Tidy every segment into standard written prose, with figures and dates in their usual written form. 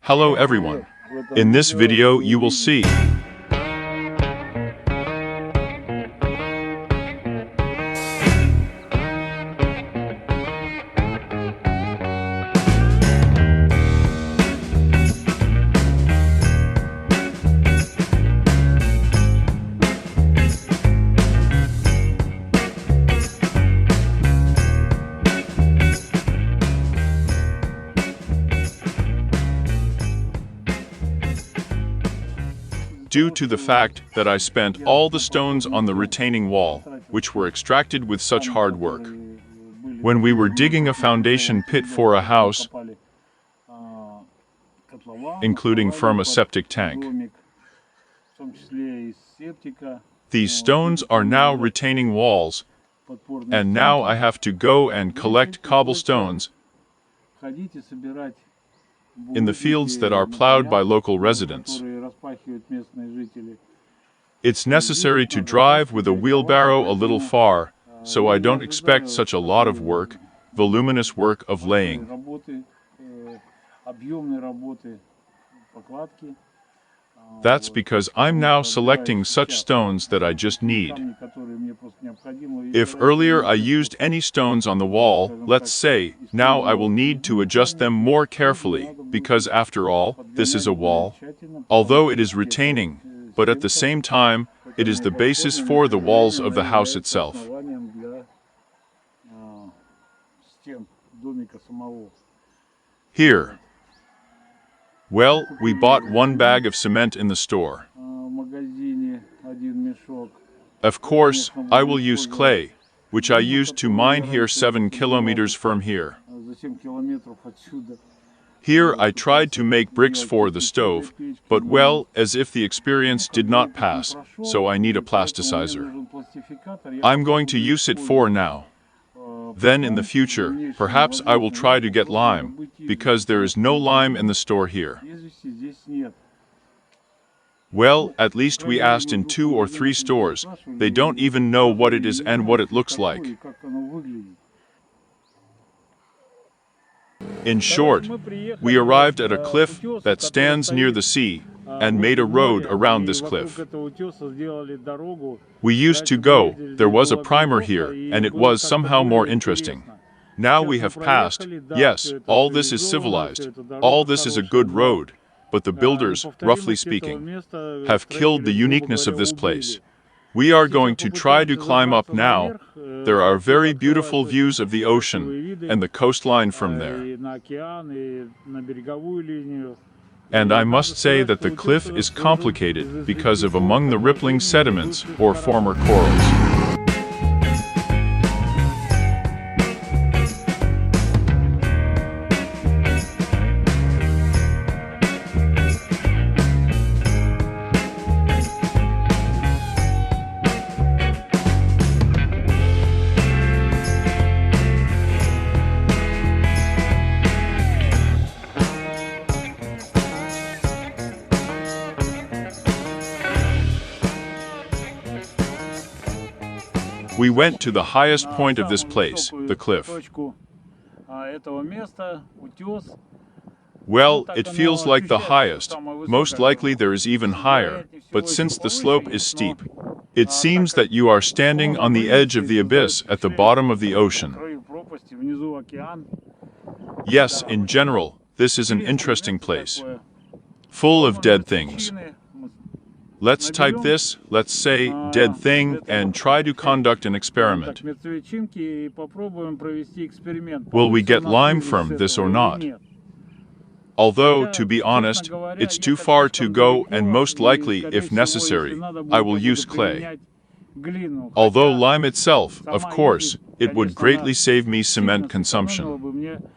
Hello everyone. In this video you will see due to the fact that I spent all the stones on the retaining wall, which were extracted with such hard work. When we were digging a foundation pit for a house, including from a septic tank, these stones are now retaining walls, and now I have to go and collect cobblestones in the fields that are plowed by local residents. It's necessary to drive with a wheelbarrow a little far, so I don't expect such a lot of work, voluminous work of laying. That's because I'm now selecting such stones that I just need. If earlier I used any stones on the wall, let's say, now I will need to adjust them more carefully, because after all, this is a wall. Although it is retaining, but at the same time, it is the basis for the walls of the house itself. Here. Well, we bought 1 bag of cement in the store. Of course, I will use clay, which I used to mine here 7 kilometers from here. Here I tried to make bricks for the stove, but well, as if the experience did not pass, so I need a plasticizer. I'm going to use it for now. Then in the future, perhaps I will try to get lime, because there is no lime in the store here. Well, at least we asked in 2 or 3 stores. They don't even know what it is and what it looks like. In short, we arrived at a cliff that stands near the sea, and made a road around this cliff. We used to go, there was a primer here, and it was somehow more interesting. Now we have passed, yes, all this is civilized, all this is a good road, but the builders, roughly speaking, have killed the uniqueness of this place. We are going to try to climb up now. There are very beautiful views of the ocean and the coastline from there. And I must say that the cliff is complicated because of among the rippling sediments or former corals. We went to the highest point of this place, the cliff. Well, it feels like the highest. Most likely there is even higher, but since the slope is steep, it seems that you are standing on the edge of the abyss at the bottom of the ocean. Yes, in general, this is an interesting place, full of dead things. Let's type this, let's say, dead thing, and try to conduct an experiment. Will we get lime from this or not? Although, to be honest, it's too far to go, and most likely, if necessary, I will use clay. Although lime itself, of course, it would greatly save me cement consumption.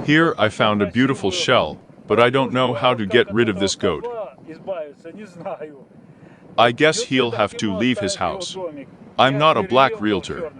Here I found a beautiful shell, but I don't know how to get rid of this goat. I guess he'll have to leave his house. I'm not a black realtor.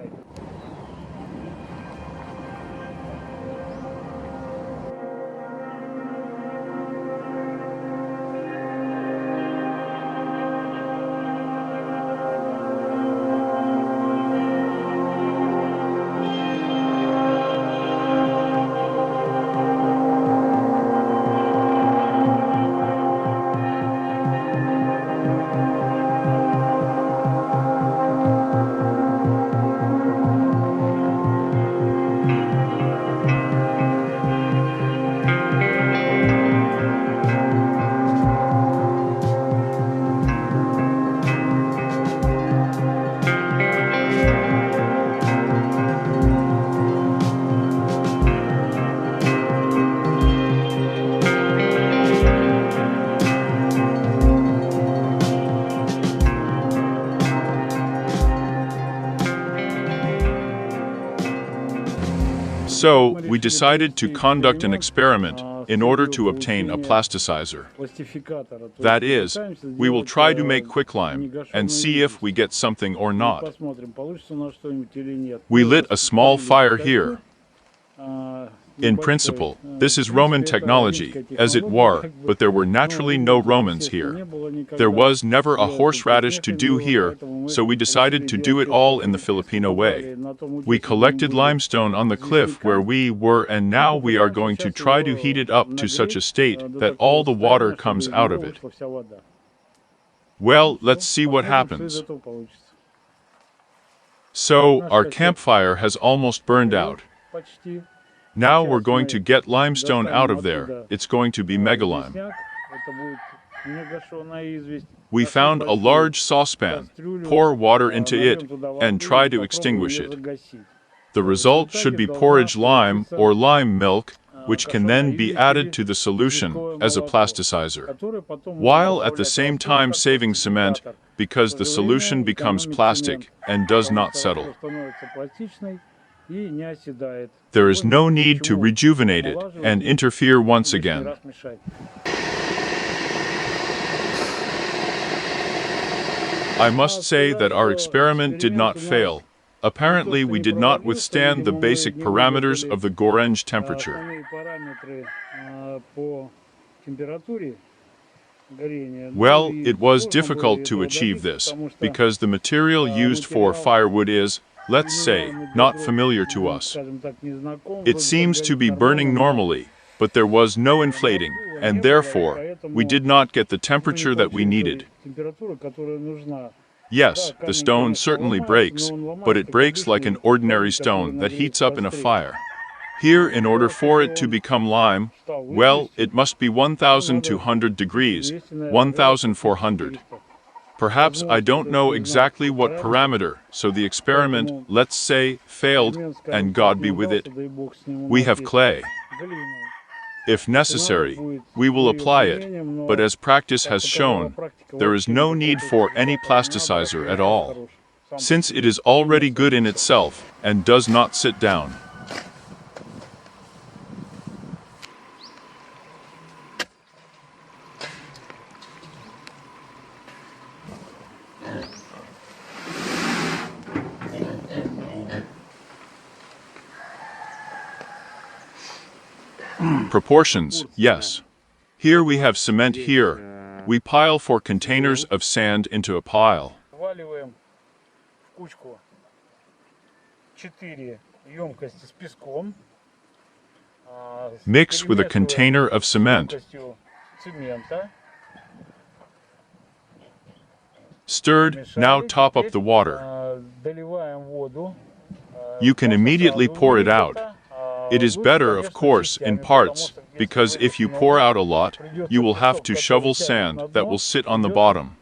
So, we decided to conduct an experiment in order to obtain a plasticizer. That is, we will try to make quicklime and see if we get something or not. We lit a small fire here. In principle, this is Roman technology, as it were, but there were naturally no Romans here. There was never a horseradish to do here, so we decided to do it all in the Filipino way. We collected limestone on the cliff where we were, and now we are going to try to heat it up to such a state that all the water comes out of it. Well, let's see what happens. So, our campfire has almost burned out. Now we're going to get limestone out of there. It's going to be megalime. We found a large saucepan, pour water into it, and try to extinguish it. The result should be porridge lime or lime milk, which can then be added to the solution as a plasticizer, while at the same time saving cement because the solution becomes plastic and does not settle. There is no need to rejuvenate it and interfere once again. I must say that our experiment did not fail. Apparently, we did not withstand the basic parameters of the Gorenge temperature. Well, it was difficult to achieve this, because the material used for firewood is, let's say, not familiar to us. It seems to be burning normally, but there was no inflating, and therefore, we did not get the temperature that we needed. Yes, the stone certainly breaks, but it breaks like an ordinary stone that heats up in a fire. Here, in order for it to become lime, well, it must be 1,200 degrees, 1,400. Perhaps I don't know exactly what parameter, so the experiment, let's say, failed, and God be with it. We have clay. If necessary, we will apply it, but as practice has shown, there is no need for any plasticizer at all, since it is already good in itself and does not sit down. Proportions, yes. Here we have cement here. We pile 4 containers of sand into a pile. Mix with a container of cement. Stirred, now top up the water. You can immediately pour it out. It is better, of course, in parts, because if you pour out a lot, you will have to shovel sand that will sit on the bottom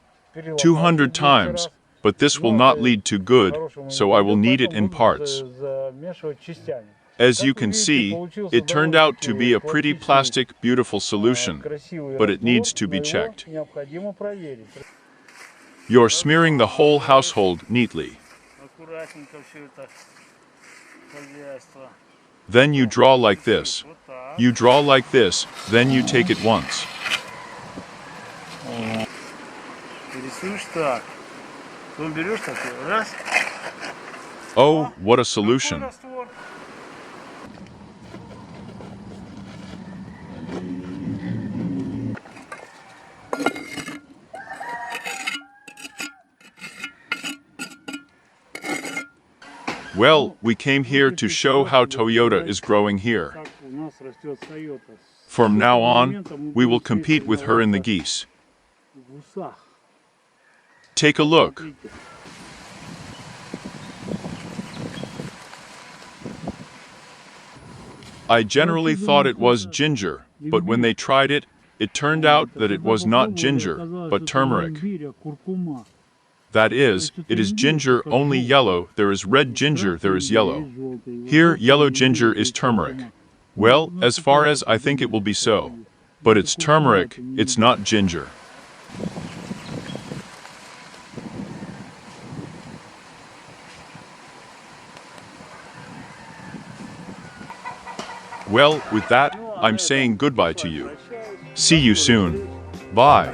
200 times, but this will not lead to good, so I will knead it in parts. As you can see, it turned out to be a pretty plastic, beautiful solution, but it needs to be checked. You're smearing the whole household neatly. Then you draw like this. You draw like this, then you take it once. Oh, what a solution. Well, we came here to show how Toyota is growing here. From now on, we will compete with her in the geese. Take a look. I generally thought it was ginger, but when they tried it, it turned out that it was not ginger, but turmeric. That is, it is ginger, only yellow. There is red ginger, there is yellow. Here, yellow ginger is turmeric. Well, as far as I think it will be so. But it's turmeric, it's not ginger. Well, with that, I'm saying goodbye to you. See you soon. Bye.